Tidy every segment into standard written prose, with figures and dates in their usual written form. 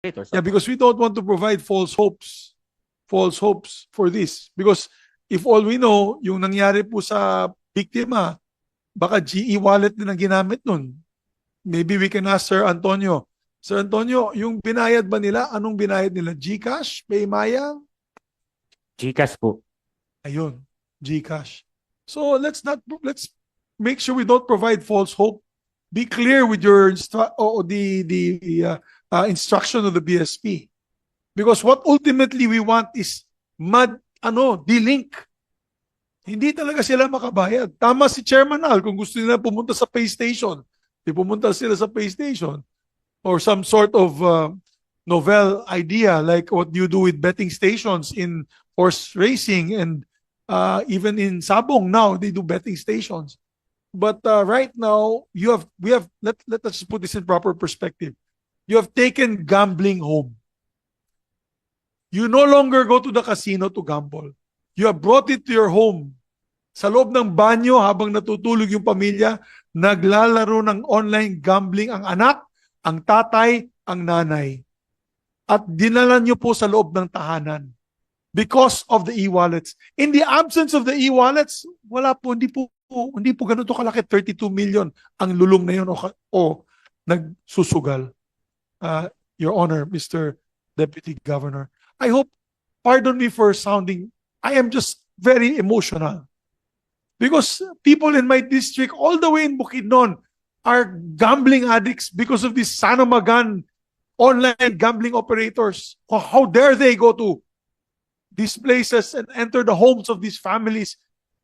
or Yeah, because we don't want to provide false hopes for this. Because if all we know, yung nangyari po sa biktima, baka GE wallet din ang ginamit nun. Maybe we can ask Sir Antonio. Sir Antonio, yung binayad ba nila? Anong binayad nila? GCash? Paymaya? GCash po. Ayun, GCash. So let's make sure we don't provide false hope. Be clear with your instruction of the BSP. Because what ultimately we want is de-link. Hindi talaga sila makabayad. Tama si Chairman Al, kung gusto nila pumunta sa pay station, di pumunta sila sa pay station or some sort of novel idea like what you do with betting stations in horse racing and even in Sabong now they do betting stations. But right now let us put this in proper perspective. You have taken gambling home. You no longer go to the casino to gamble. You have brought it to your home. Sa loob ng banyo habang natutulog yung pamilya, naglalaro ng online gambling ang anak, ang tatay, ang nanay. At dinala nyo po sa loob ng tahanan because of the e-wallets. In the absence of the e-wallets, wala po, hindi po ganito kalaki, 32 million ang lulong na yun o nagsusugal. Your Honor, Mr. Deputy Governor. I hope, pardon me for sounding, I am just very emotional. Because people in my district, all the way in Bukidnon, are gambling addicts because of these Sanamagan online gambling operators. How dare they go to these places and enter the homes of these families,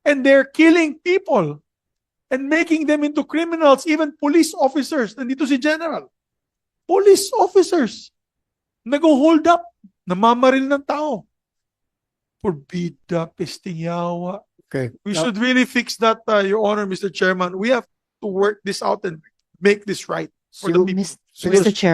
and they're killing people and making them into criminals, even police officers. Nandito si General. Police officers. Nag-hold up. Namamaril ng tao. Forbida, pesting yawa. Okay. We should really fix that, Your Honor, Mr. Chairman. We have to work this out and make this right for the people. Mr. Chairman.